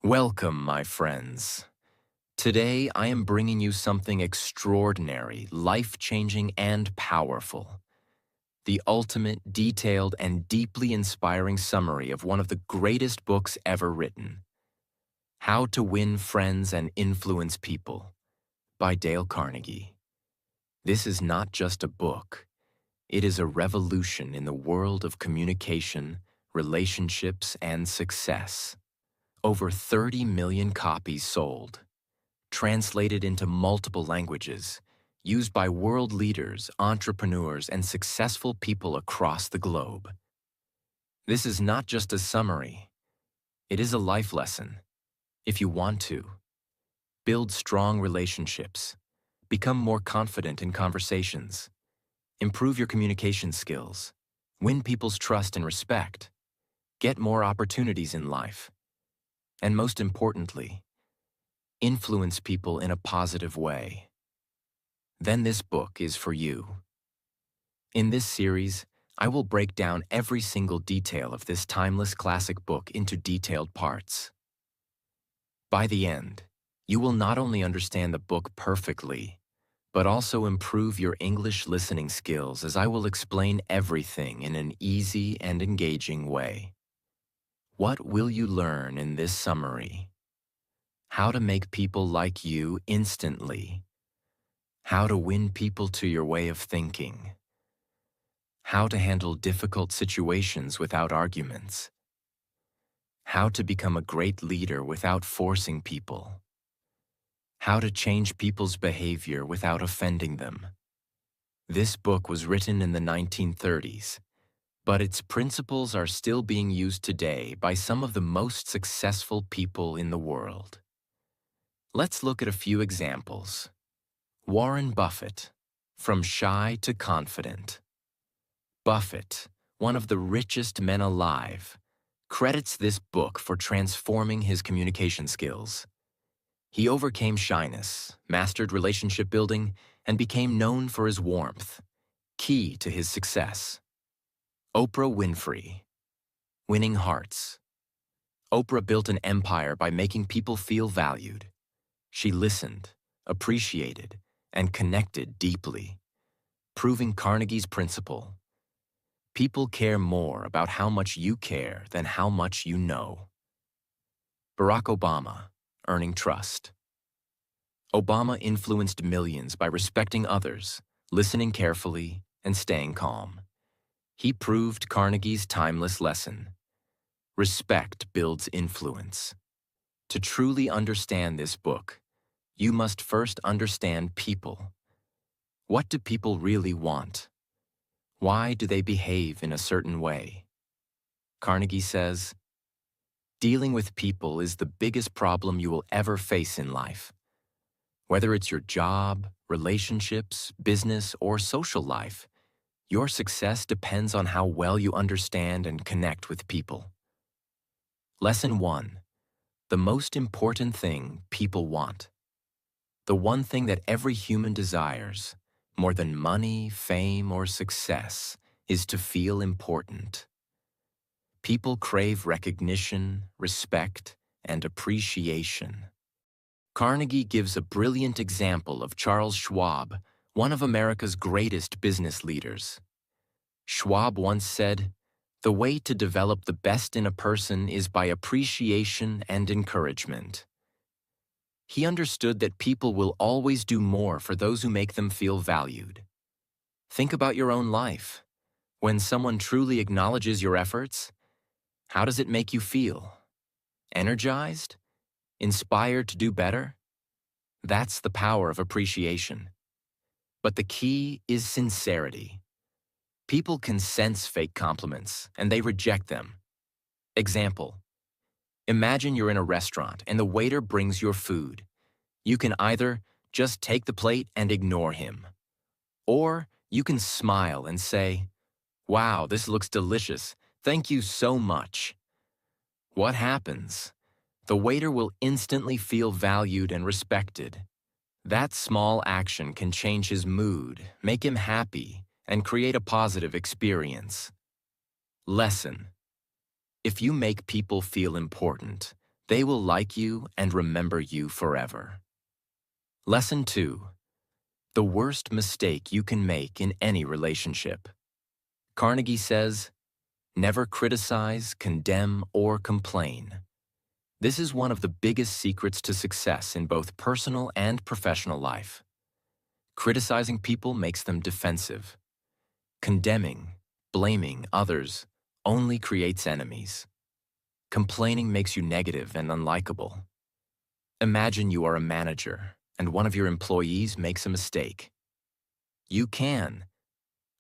Welcome, my friends. Today, I am bringing you something extraordinary, life-changing, and powerful. The ultimate, detailed, and deeply inspiring summary of one of the greatest books ever written, How to Win Friends and Influence People, by Dale Carnegie. This is not just a book. It is a revolution in the world of communication, relationships, and success. Over 30 million copies sold. Translated into multiple languages, used by world leaders, entrepreneurs, and successful people across the globe. This is not just a summary. It is a life lesson. If you want to, build strong relationships, become more confident in conversations, improve your communication skills, win people's trust and respect, get more opportunities in life, and most importantly, influence people in a positive way, then this book is for you. In this series, I will break down every single detail of this timeless classic book into detailed parts. By the end, you will not only understand the book perfectly, but also improve your English listening skills as I will explain everything in an easy and engaging way. What will you learn in this summary? How to make people like you instantly. How to win people to your way of thinking. How to handle difficult situations without arguments. How to become a great leader without forcing people. How to change people's behavior without offending them. This book was written in the 1930s, but its principles are still being used today by some of the most successful people in the world. Let's look at a few examples. Warren Buffett, From Shy to Confident. Buffett, one of the richest men alive, credits this book for transforming his communication skills. He overcame shyness, mastered relationship building, and became known for his warmth, key to his success. Oprah Winfrey, Winning Hearts. Oprah built an empire by making people feel valued. She listened, appreciated, and connected deeply, proving Carnegie's principle. People care more about how much you care than how much you know. Barack Obama, Earning Trust. Obama influenced millions by respecting others, listening carefully, and staying calm. He proved Carnegie's timeless lesson. Respect builds influence. To truly understand this book, you must first understand people. What do people really want? Why do they behave in a certain way? Carnegie says, dealing with people is the biggest problem you will ever face in life. Whether it's your job, relationships, business, or social life, your success depends on how well you understand and connect with people. Lesson 1. The most important thing people want. The one thing that every human desires, more than money, fame, or success, is to feel important. People crave recognition, respect, and appreciation. Carnegie gives a brilliant example of Charles Schwab, one of America's greatest business leaders. Schwab once said, "The way to develop the best in a person is by appreciation and encouragement." He understood that people will always do more for those who make them feel valued. Think about your own life. When someone truly acknowledges your efforts, how does it make you feel? Energized? Inspired to do better? That's the power of appreciation. But the key is sincerity. People can sense fake compliments, and they reject them. Example: imagine you're in a restaurant and the waiter brings your food. You can either just take the plate and ignore him, or you can smile and say, "Wow, this looks delicious. Thank you so much." What happens? The waiter will instantly feel valued and respected. That small action can change his mood, make him happy, and create a positive experience. Lesson: if you make people feel important, They will like you and remember you forever. Lesson 2. The worst mistake you can make in any relationship. Carnegie says, never criticize, condemn, or complain. This is one of the biggest secrets to success in both personal and professional life. Criticizing people makes them defensive. Condemning, blaming others only creates enemies. Complaining makes you negative and unlikable. Imagine you are a manager and one of your employees makes a mistake. You can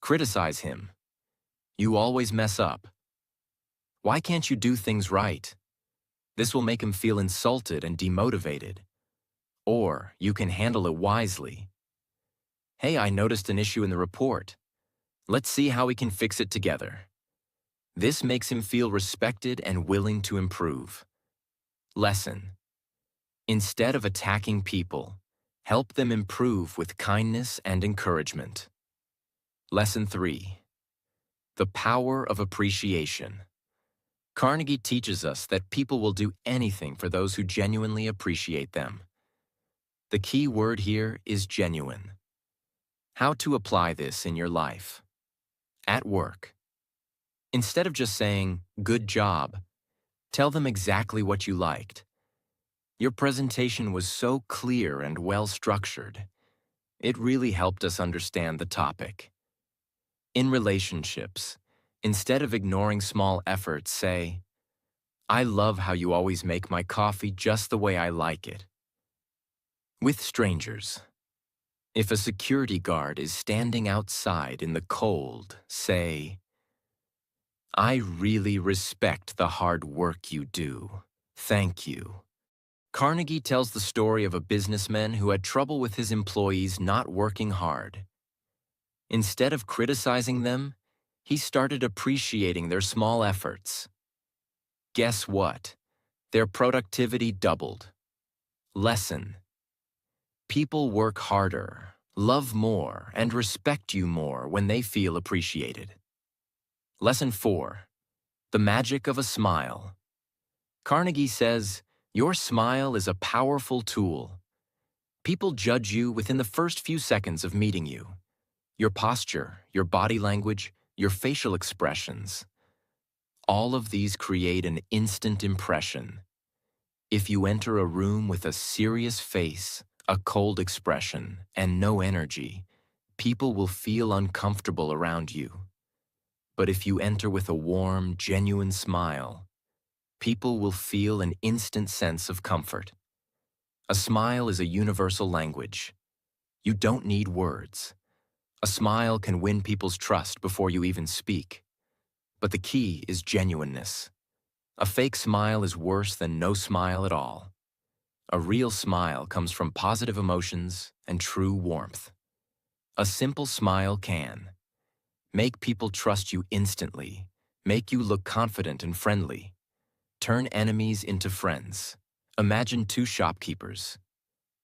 criticize him. You always mess up. Why can't you do things right? This will make him feel insulted and demotivated. Or you can handle it wisely. Hey, I noticed an issue in the report. Let's see how we can fix it together. This makes him feel respected and willing to improve. Lesson. Instead of attacking people, help them improve with kindness and encouragement. Lesson 3. The power of appreciation. Carnegie teaches us that people will do anything for those who genuinely appreciate them. The key word here is genuine. How to apply this in your life. At work. Instead of just saying, "Good job," tell them exactly what you liked. Your presentation was so clear and well-structured. It really helped us understand the topic. In relationships, instead of ignoring small efforts, say, "I love how you always make my coffee just the way I like it." With strangers, if a security guard is standing outside in the cold, say, "I really respect the hard work you do. Thank you." Carnegie tells the story of a businessman who had trouble with his employees not working hard. Instead of criticizing them, he started appreciating their small efforts. Guess what? Their productivity doubled. Lesson. People work harder, love more, and respect you more when they feel appreciated. Lesson 4. The magic of a smile. Carnegie says, your smile is a powerful tool. People judge you within the first few seconds of meeting you. Your posture, your body language, your facial expressions. All of these create an instant impression. If you enter a room with a serious face, a cold expression, and no energy, people will feel uncomfortable around you. But if you enter with a warm, genuine smile, people will feel an instant sense of comfort. A smile is a universal language. You don't need words. A smile can win people's trust before you even speak. But the key is genuineness. A fake smile is worse than no smile at all. A real smile comes from positive emotions and true warmth. A simple smile can make people trust you instantly, make you look confident and friendly, turn enemies into friends. Imagine two shopkeepers.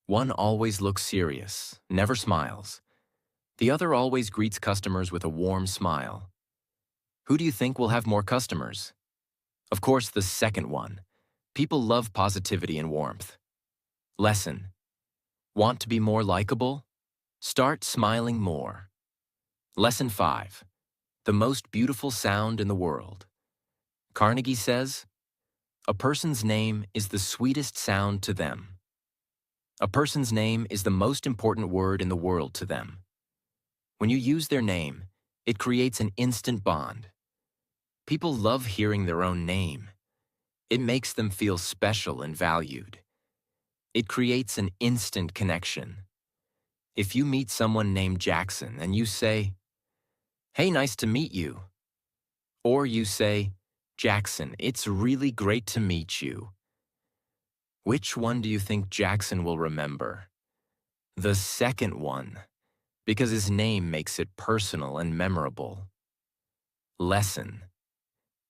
One always looks serious, never smiles. The other always greets customers with a warm smile. Who do you think will have more customers? Of course, the second one. People love positivity and warmth. Lesson. Want to be more likable? Start smiling more. Lesson 5. The most beautiful sound in the world. Carnegie says, a person's name is the sweetest sound to them. A person's name is the most important word in the world to them. When you use their name, it creates an instant bond. People love hearing their own name. It makes them feel special and valued. It creates an instant connection. If you meet someone named Jackson and you say, "Hey, nice to meet you," or you say, "Jackson, it's really great to meet you," which one do you think Jackson will remember? The second one, because his name makes it personal and memorable. Lesson.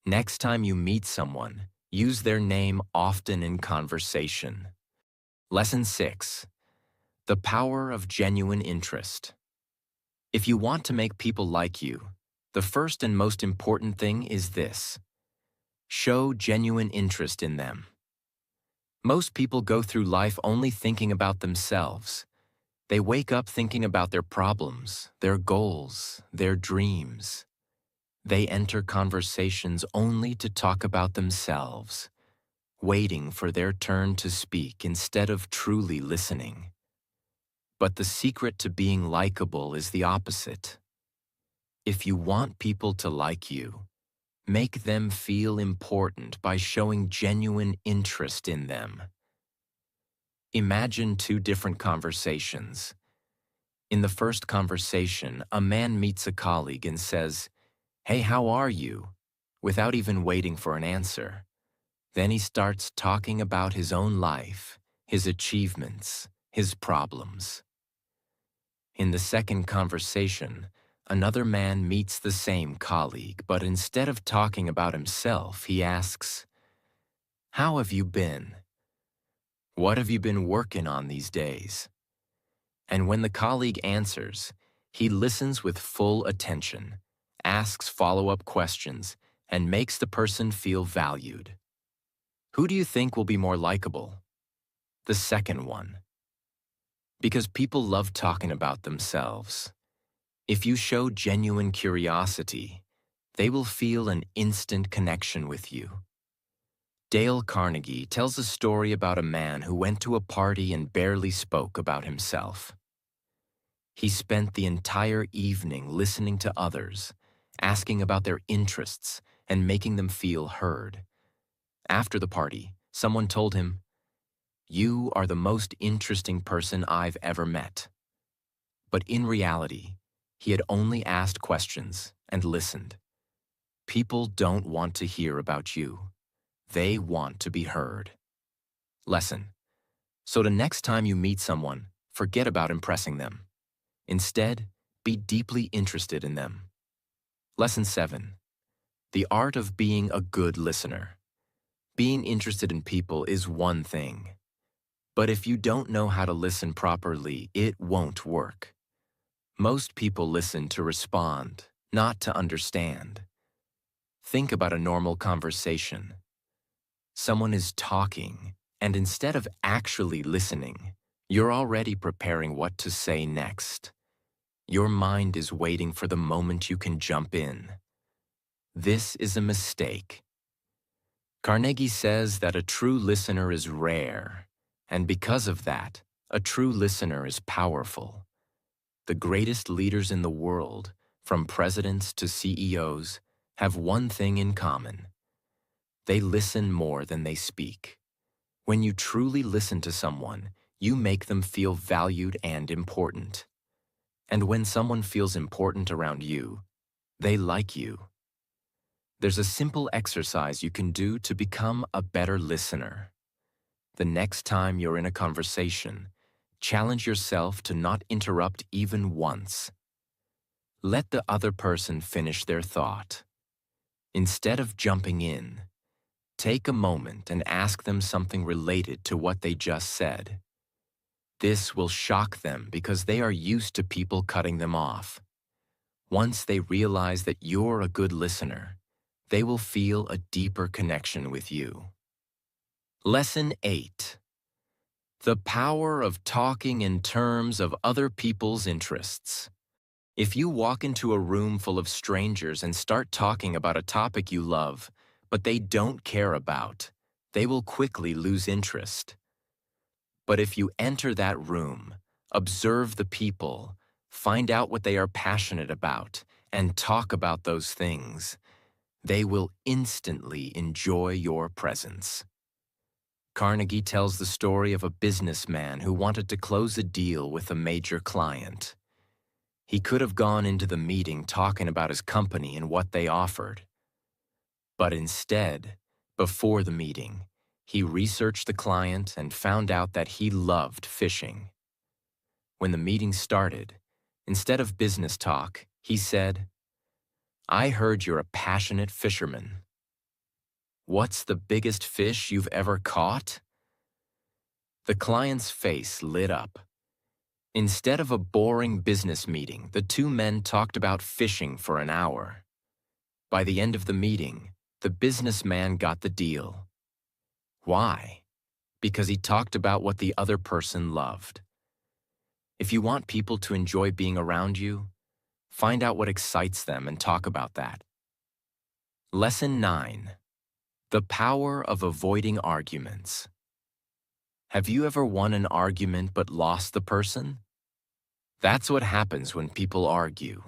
Next time you meet someone, use their name often in conversation. Lesson 6. The power of genuine interest. If you want to make people like you, the first and most important thing is this. Show genuine interest in them. Most people go through life only thinking about themselves. They wake up thinking about their problems, their goals, their dreams. They enter conversations only to talk about themselves, waiting for their turn to speak instead of truly listening. But the secret to being likable is the opposite. If you want people to like you, make them feel important by showing genuine interest in them. Imagine two different conversations. In the first conversation, a man meets a colleague and says, "Hey, how are you?" without even waiting for an answer. Then he starts talking about his own life, his achievements, his problems. In the second conversation, another man meets the same colleague, but instead of talking about himself, he asks, "How have you been? What have you been working on these days?" And when the colleague answers, he listens with full attention, asks follow-up questions, and makes the person feel valued. Who do you think will be more likable? The second one. Because people love talking about themselves. If you show genuine curiosity, they will feel an instant connection with you. Dale Carnegie tells a story about a man who went to a party and barely spoke about himself. He spent the entire evening listening to others, asking about their interests, and making them feel heard. After the party, someone told him, "You are the most interesting person I've ever met." But in reality, he had only asked questions and listened. People don't want to hear about you. They want to be heard. Lesson. So the next time you meet someone, forget about impressing them. Instead, be deeply interested in them. Lesson 7. The art of being a good listener. Being interested in people is one thing. But if you don't know how to listen properly, it won't work. Most people listen to respond, not to understand. Think about a normal conversation. Someone is talking, and instead of actually listening, you're already preparing what to say next. Your mind is waiting for the moment you can jump in. This is a mistake. Carnegie says that a true listener is rare, and because of that, a true listener is powerful. The greatest leaders in the world, from presidents to CEOs, have one thing in common. They listen more than they speak. When you truly listen to someone, you make them feel valued and important. And when someone feels important around you, they like you. There's a simple exercise you can do to become a better listener. The next time you're in a conversation, challenge yourself to not interrupt even once. Let the other person finish their thought. Instead of jumping in, take a moment and ask them something related to what they just said. This will shock them because they are used to people cutting them off. Once they realize that you're a good listener, they will feel a deeper connection with you. Lesson 8. The power of talking in terms of other people's interests. If you walk into a room full of strangers and start talking about a topic you love, but they don't care about, they will quickly lose interest. But if you enter that room, observe the people, find out what they are passionate about, and talk about those things, they will instantly enjoy your presence. Carnegie tells the story of a businessman who wanted to close a deal with a major client. He could have gone into the meeting talking about his company and what they offered. But instead, before the meeting, he researched the client and found out that he loved fishing. When the meeting started, instead of business talk, he said, "I heard you're a passionate fisherman. What's the biggest fish you've ever caught?" The client's face lit up. Instead of a boring business meeting, the two men talked about fishing for an hour. By the end of the meeting, the businessman got the deal. Why? because he talked about what the other person loved. If you want people to enjoy being around you, find out what excites them and talk about that. Lesson 9. The power of avoiding arguments. Have you ever won an argument but lost the person? That's what happens when people argue.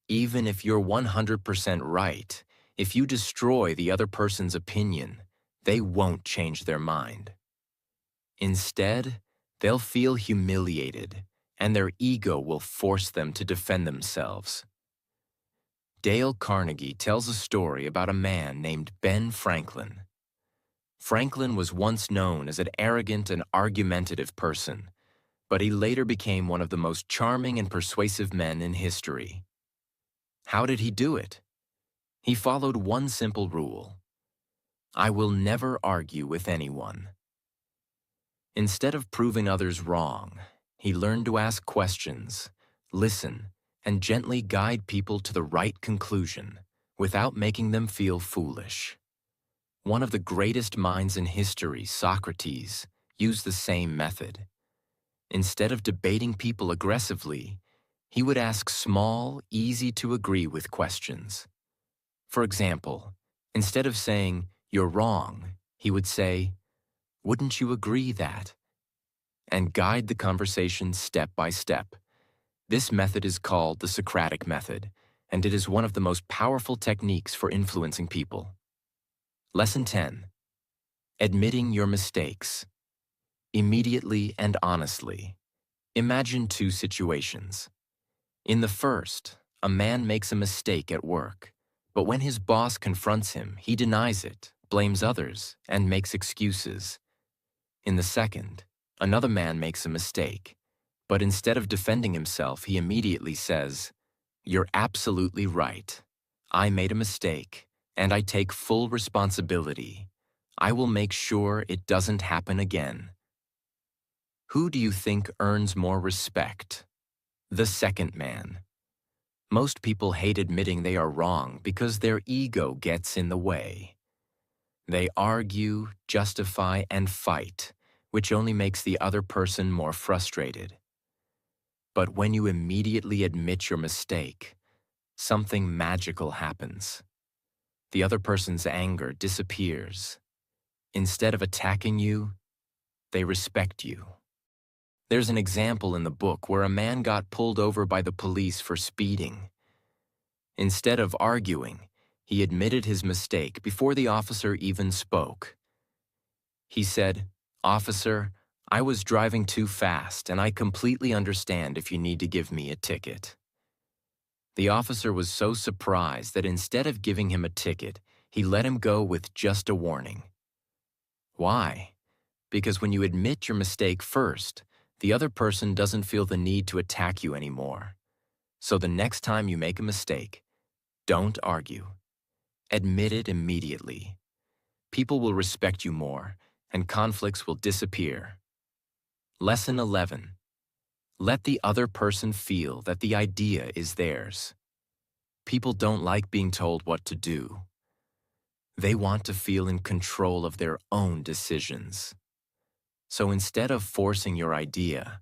Even if you're 100% right, if you destroy the other person's opinion, they won't change their mind. Instead, they'll feel humiliated, and their ego will force them to defend themselves. Dale Carnegie tells a story about a man named Ben Franklin. Franklin was once known as an arrogant and argumentative person, but he later became one of the most charming and persuasive men in history. How did he do it? He followed one simple rule: I will never argue with anyone. Instead of proving others wrong, he learned to ask questions, listen, and gently guide people to the right conclusion without making them feel foolish. One of the greatest minds in history, Socrates, used the same method. Instead of debating people aggressively, he would ask small, easy-to-agree with questions. For example, instead of saying, "You're wrong," he would say, "Wouldn't you agree that?" and guide the conversation step by step. This method is called the Socratic method, and it is one of the most powerful techniques for influencing people. Lesson 10. Admitting your mistakes. Immediately and honestly. Imagine two situations. In the first, a man makes a mistake at work, but when his boss confronts him, he denies it, blames others, and makes excuses. In the second, another man makes a mistake, but instead of defending himself, he immediately says, "You're absolutely right. I made a mistake, and I take full responsibility. I will make sure it doesn't happen again." Who do you think earns more respect? The second man. Most people hate admitting they are wrong because their ego gets in the way. They argue, justify, and fight, which only makes the other person more frustrated. But when you immediately admit your mistake, something magical happens. The other person's anger disappears. Instead of attacking you, they respect you. There's an example in the book where a man got pulled over by the police for speeding. Instead of arguing, he admitted his mistake before the officer even spoke. He said, "Officer, I was driving too fast, and I completely understand if you need to give me a ticket." The officer was so surprised that instead of giving him a ticket, he let him go with just a warning. Why? Because when you admit your mistake first, the other person doesn't feel the need to attack you anymore. So the next time you make a mistake, don't argue. Admit it immediately. People will respect you more, and conflicts will disappear. Lesson 11. Let the other person feel that the idea is theirs. People don't like being told what to do. They want to feel in control of their own decisions. So instead of forcing your idea,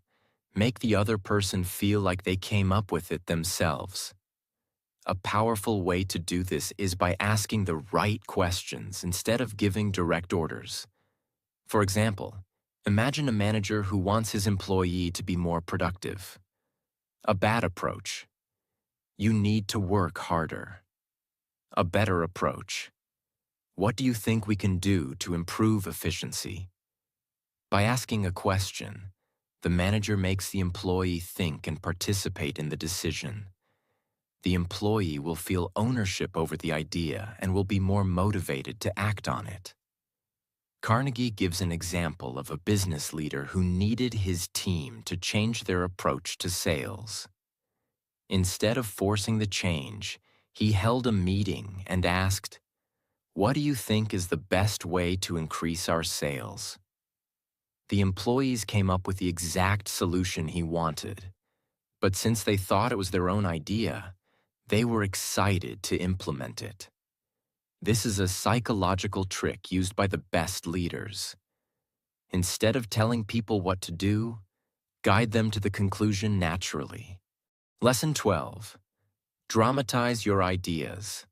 make the other person feel like they came up with it themselves. A powerful way to do this is by asking the right questions instead of giving direct orders. For example, imagine a manager who wants his employee to be more productive. A bad approach: you need to work harder. A better approach: what do you think we can do to improve efficiency? By asking a question, the manager makes the employee think and participate in the decision. The employee will feel ownership over the idea and will be more motivated to act on it. Carnegie gives an example of a business leader who needed his team to change their approach to sales. Instead of forcing the change, he held a meeting and asked, "What do you think is the best way to increase our sales?" The employees came up with the exact solution he wanted, but since they thought it was their own idea, they were excited to implement it. This is a psychological trick used by the best leaders. Instead of telling people what to do, guide them to the conclusion naturally. Lesson 12. Dramatize your ideas.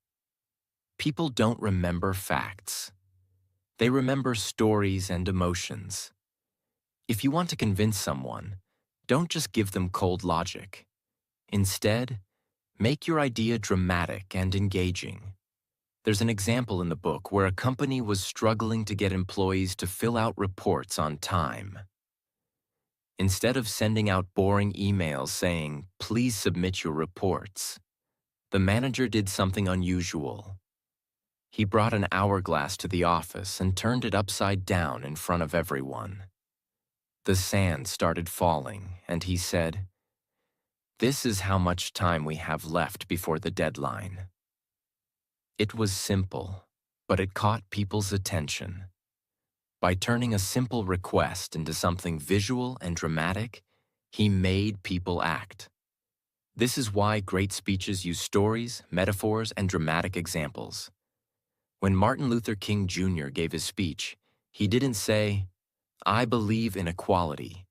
People don't remember facts. They remember stories and emotions. If you want to convince someone, don't just give them cold logic. Instead, make your idea dramatic and engaging. There's an example in the book where a company was struggling to get employees to fill out reports on time. Instead of sending out boring emails saying, "Please submit your reports," the manager did something unusual. He brought an hourglass to the office and turned it upside down in front of everyone. The sand started falling, and he said, "This is how much time we have left before the deadline." It was simple, but it caught people's attention. By turning a simple request into something visual and dramatic, he made people act. This is why great speeches use stories, metaphors, and dramatic examples. When Martin Luther King Jr. gave his speech, he didn't say, "I believe in equality."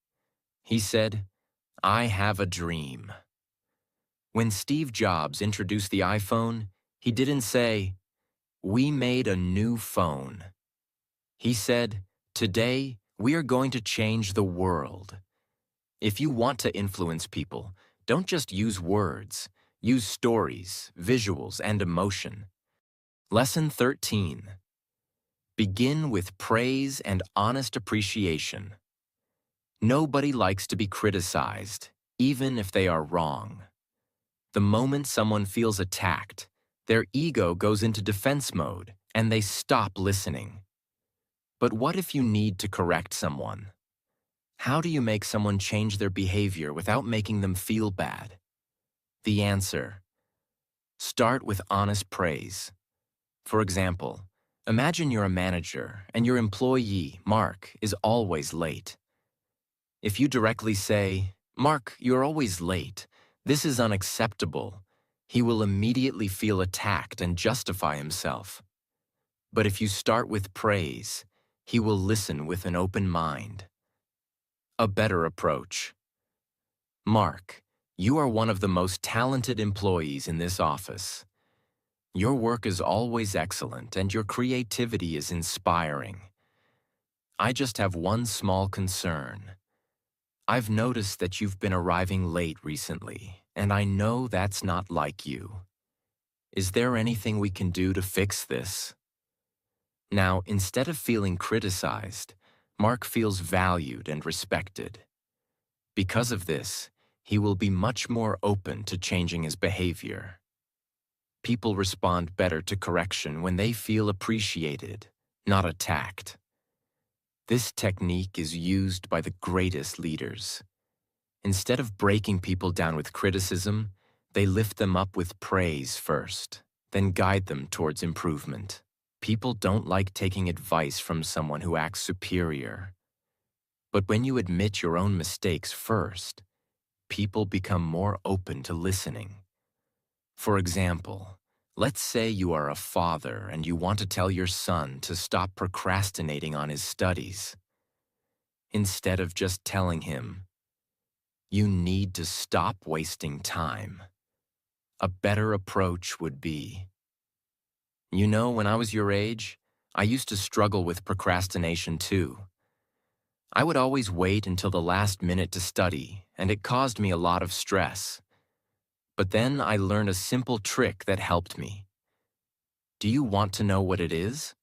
He said, "I have a dream." When Steve Jobs introduced the iPhone, he didn't say, "We made a new phone." He said, "Today, we are going to change the world." If you want to influence people, don't just use words. Use stories, visuals, and emotion. Lesson 13. Begin with praise and honest appreciation. Nobody likes to be criticized, even if they are wrong. The moment someone feels attacked, their ego goes into defense mode, and they stop listening. But what if you need to correct someone? How do you make someone change their behavior without making them feel bad? The answer: start with honest praise. For example, imagine you're a manager and your employee, Mark, is always late. If you directly say, "Mark, you're always late. This is unacceptable," he will immediately feel attacked and justify himself. But if you start with praise, he will listen with an open mind. A better approach. "Mark, you are one of the most talented employees in this office. Your work is always excellent and your creativity is inspiring. I just have one small concern. I've noticed that you've been arriving late recently, and I know that's not like you. Is there anything we can do to fix this?" Now, instead of feeling criticized, Mark feels valued and respected. Because of this, he will be much more open to changing his behavior. People respond better to correction when they feel appreciated, not attacked. This technique is used by the greatest leaders. Instead of breaking people down with criticism, they lift them up with praise first, then guide them towards improvement. People don't like taking advice from someone who acts superior. But when you admit your own mistakes first, people become more open to listening. For example, let's say you are a father and you want to tell your son to stop procrastinating on his studies. Instead of just telling him, "You need to stop wasting time," a better approach would be, "You know, when I was your age, I used to struggle with procrastination too. I would always wait until the last minute to study, and it caused me a lot of stress. But then I learned a simple trick that helped me. Do you want to know what it is?"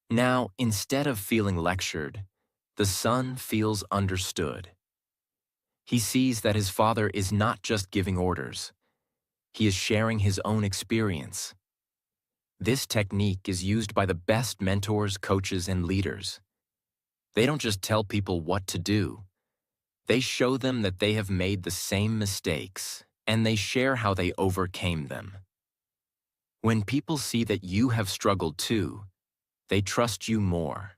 Now, instead of feeling lectured, the son feels understood. He sees that his father is not just giving orders. He is sharing his own experience. This technique is used by the best mentors, coaches, and leaders. They don't just tell people what to do. They show them that they have made the same mistakes, and they share how they overcame them. When people see that you have struggled too, they trust you more.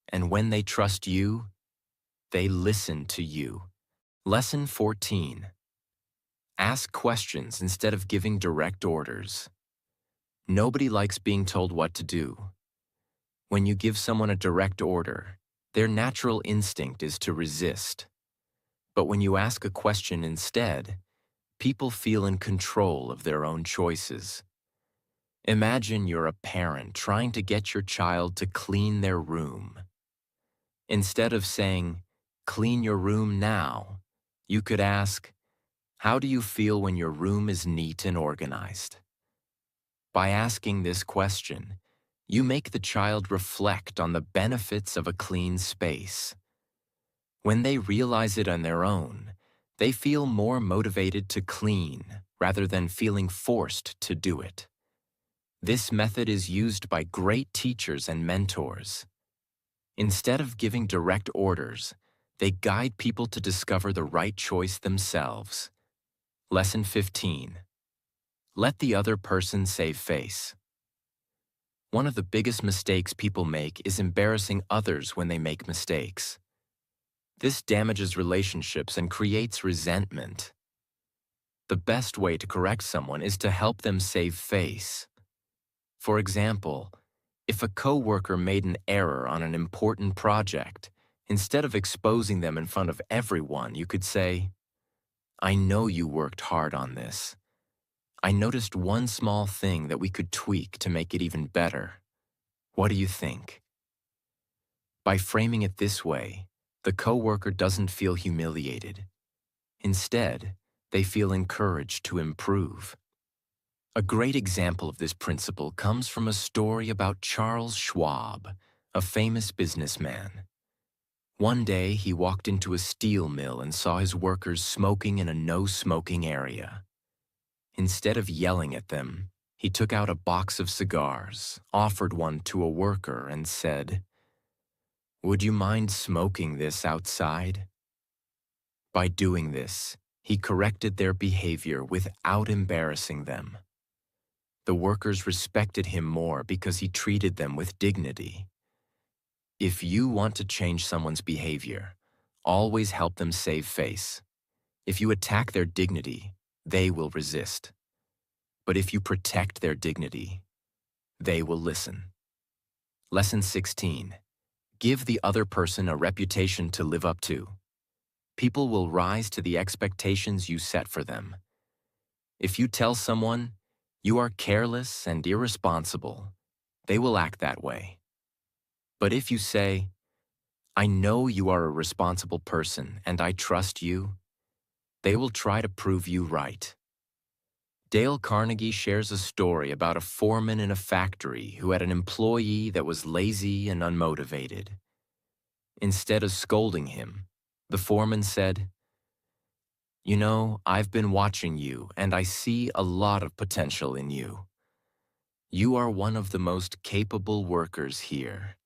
And when they trust you, they listen to you. Lesson 14. Ask questions instead of giving direct orders. Nobody likes being told what to do. When you give someone a direct order, Their natural instinct is to resist. But when you ask a question instead, people feel in control of their own choices. Imagine you're a parent trying to get your child to clean their room. Instead of saying, "Clean your room now," you could ask, "How do you feel when your room is neat and organized?" By asking this question, you make the child reflect on the benefits of a clean space. When they realize it on their own, they feel more motivated to clean rather than feeling forced to do it. This method is used by great teachers and mentors. Instead of giving direct orders, they guide people to discover the right choice themselves. Lesson 15. Let the other person save face. One of the biggest mistakes people make is embarrassing others when they make mistakes. This damages relationships and creates resentment. The best way to correct someone is to help them save face. For example, if a coworker made an error on an important project, instead of exposing them in front of everyone, you could say, "I know you worked hard on this. I noticed one small thing that we could tweak to make it even better. What do you think?" By framing it this way, the coworker doesn't feel humiliated. Instead, they feel encouraged to improve. A great example of this principle comes from a story about Charles Schwab, a famous businessman. One day, he walked into a steel mill and saw his workers smoking in a no-smoking area. Instead of yelling at them, he took out a box of cigars, offered one to a worker, and said, "Would you mind smoking this outside?" By doing this, he corrected their behavior without embarrassing them. The workers respected him more because he treated them with dignity. If you want to change someone's behavior, always help them save face. If you attack their dignity, they will resist. But if you protect their dignity, they will listen. Lesson 16. Give the other person a reputation to live up to. People will rise to the expectations you set for them. If you tell someone, "You are careless and irresponsible," they will act that way. But if you say, "I know you are a responsible person and I trust you," they will try to prove you right. Dale Carnegie shares a story about a foreman in a factory who had an employee that was lazy and unmotivated. Instead of scolding him, the foreman said, "You know, I've been watching you and I see a lot of potential in you. You are one of the most capable workers here."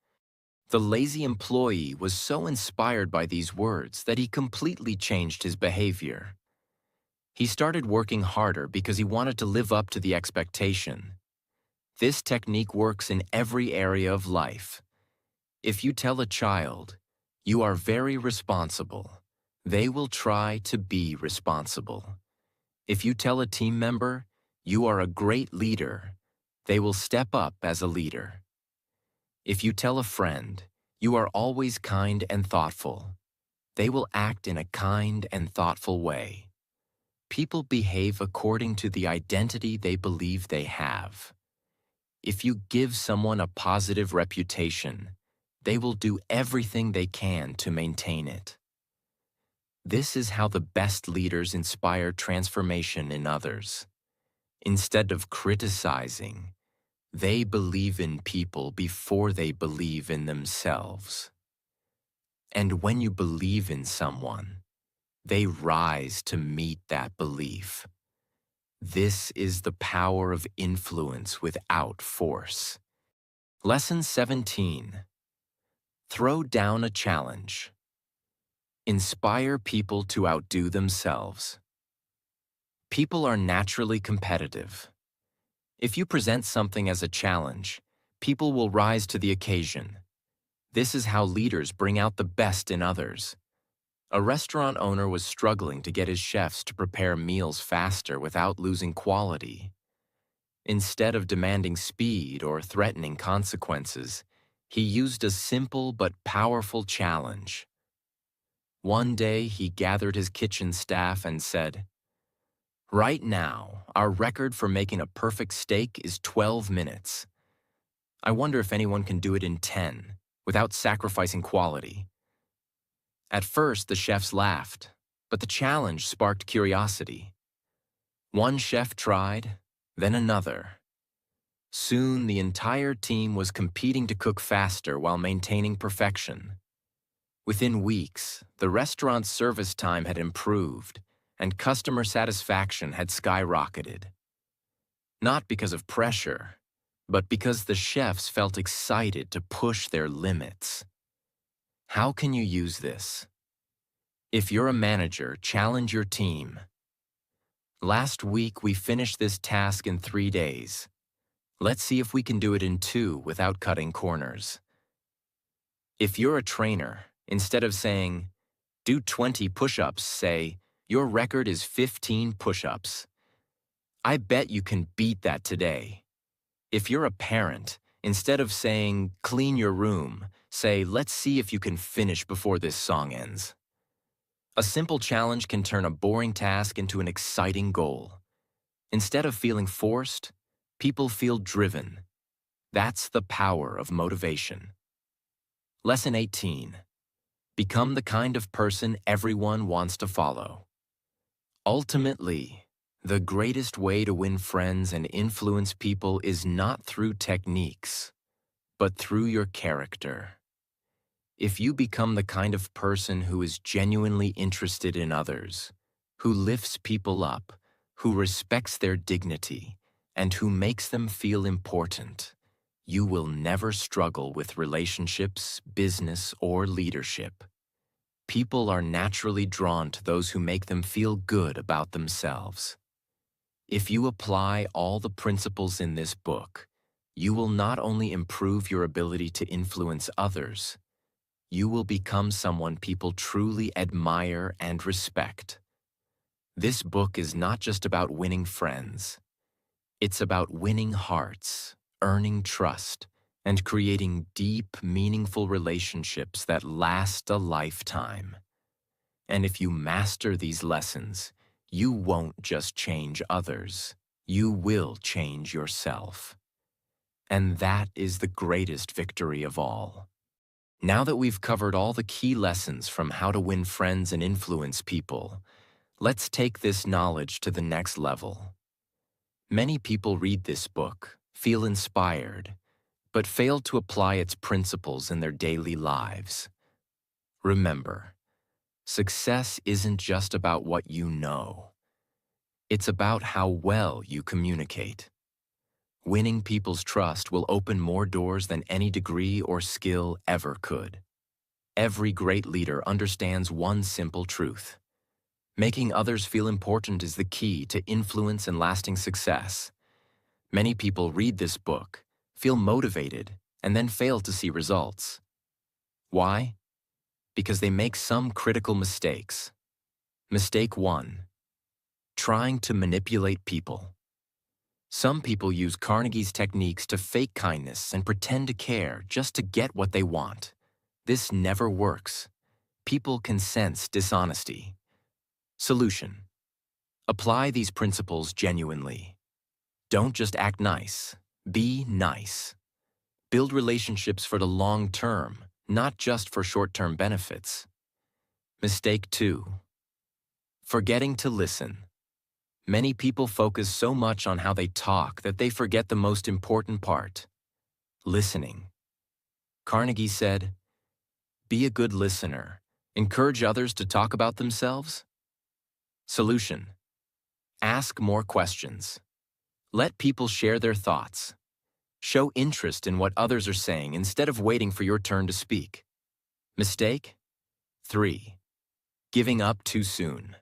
The lazy employee was so inspired by these words that he completely changed his behavior. He started working harder because he wanted to live up to the expectation. This technique works in every area of life. If you tell a child, "You are very responsible," they will try to be responsible. If you tell a team member, "You are a great leader," they will step up as a leader. If you tell a friend, "You are always kind and thoughtful," they will act in a kind and thoughtful way. People behave according to the identity they believe they have. If you give someone a positive reputation, they will do everything they can to maintain it. This is how the best leaders inspire transformation in others. Instead of criticizing, they believe in people before they believe in themselves. And when you believe in someone, they rise to meet that belief. This is the power of influence without force. Lesson 17. Throw down a challenge. Inspire people to outdo themselves. People are naturally competitive. If you present something as a challenge, people will rise to the occasion. This is how leaders bring out the best in others. A restaurant owner was struggling to get his chefs to prepare meals faster without losing quality. Instead of demanding speed or threatening consequences, He used a simple but powerful challenge. One day, he gathered his kitchen staff and said, "Right now, our record for making a perfect steak is 12 minutes. I wonder if anyone can do it in 10, without sacrificing quality." At first, the chefs laughed, but the challenge sparked curiosity. One chef tried, then another. Soon, the entire team was competing to cook faster while maintaining perfection. Within weeks, the restaurant's service time had improved, and customer satisfaction had skyrocketed. Not because of pressure, but because the chefs felt excited to push their limits. How can you use this? If you're a manager, challenge your team. Last week, we finished this task in 3 days. Let's see if we can do it in 2 without cutting corners. If you're a trainer, instead of saying, "Do 20 push-ups," say, "Your record is 15 push-ups. I bet you can beat that today." If you're a parent, instead of saying, "Clean your room," say, "Let's see if you can finish before this song ends." A simple challenge can turn a boring task into an exciting goal. Instead of feeling forced, people feel driven. That's the power of motivation. Lesson 18. Become the kind of person everyone wants to follow. Ultimately, the greatest way to win friends and influence people is not through techniques, but through your character. If you become the kind of person who is genuinely interested in others, who lifts people up, who respects their dignity, and who makes them feel important, you will never struggle with relationships, business, or leadership. People are naturally drawn to those who make them feel good about themselves. If you apply all the principles in this book, you will not only improve your ability to influence others, you will become someone people truly admire and respect. This book is not just about winning friends. It's about winning hearts, earning trust, and creating deep, meaningful relationships that last a lifetime. And if you master these lessons, you won't just change others, you will change yourself. And that is the greatest victory of all. Now that we've covered all the key lessons from how to win friends and influence people, let's take this knowledge to the next level. Many people read this book, feel inspired, but fail to apply its principles in their daily lives. Remember, success isn't just about what you know. It's about how well you communicate. Winning people's trust will open more doors than any degree or skill ever could. Every great leader understands one simple truth. Making others feel important is the key to influence and lasting success. Many people read this book, feel motivated, and then fail to see results. Why? Because they make some critical mistakes. Mistake 1. Trying to manipulate people. Some people use Carnegie's techniques to fake kindness and pretend to care just to get what they want. This never works. People can sense dishonesty. Solution. Apply these principles genuinely. Don't just act nice. Be nice. Build relationships for the long term, not just for short-term benefits. Mistake 2. Forgetting to listen. Many people focus so much on how they talk that they forget the most important part: listening. Carnegie said, "Be a good listener. Encourage others to talk about themselves." Solution. Ask more questions. Let people share their thoughts. Show interest in what others are saying instead of waiting for your turn to speak. Mistake 3. Giving up too soon.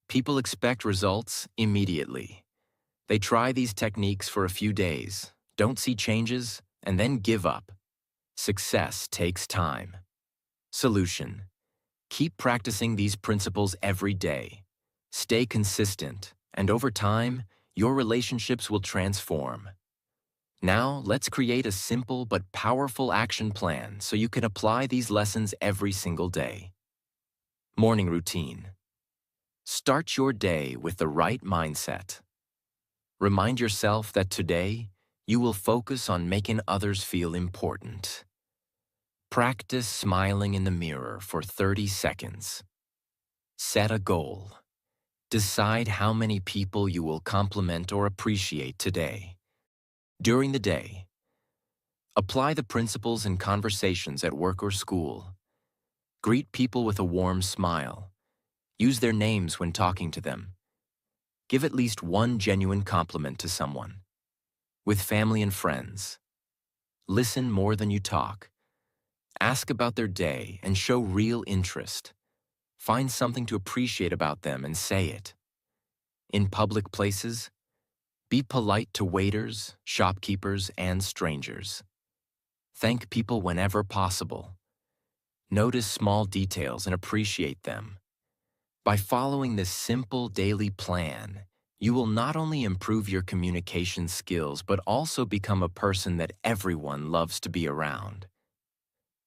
People expect results immediately. They try these techniques for a few days, don't see changes, and then give up. Success takes time. Solution. Keep practicing these principles every day. Stay consistent, and over time, your relationships will transform. Now, let's create a simple but powerful action plan so you can apply these lessons every single day. Morning routine. Start your day with the right mindset. Remind yourself that today, you will focus on making others feel important. Practice smiling in the mirror for 30 seconds. Set a goal. Decide how many people you will compliment or appreciate today. During the day, apply the principles in conversations at work or school. Greet people with a warm smile. Use their names when talking to them. Give at least one genuine compliment to someone. With family and friends, listen more than you talk. Ask about their day and show real interest. Find something to appreciate about them and say it. In public places, be polite to waiters, shopkeepers, and strangers. Thank people whenever possible. Notice small details and appreciate them. By following this simple daily plan, you will not only improve your communication skills but also become a person that everyone loves to be around.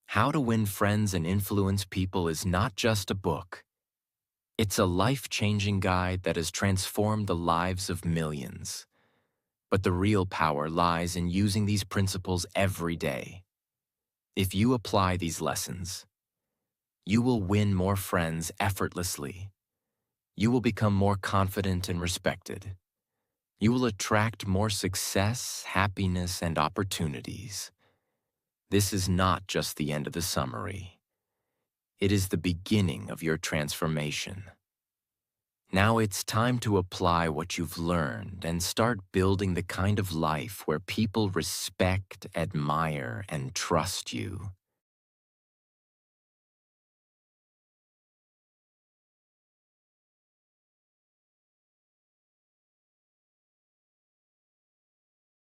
How to Win Friends and Influence People is not just a book. It's a life-changing guide that has transformed the lives of millions. But the real power lies in using these principles every day. If you apply these lessons, you will win more friends effortlessly. You will become more confident and respected. You will attract more success, happiness, and opportunities. This is not just the end of the summary. It is the beginning of your transformation. Now it's time to apply what you've learned and start building the kind of life where people respect, admire, and trust you.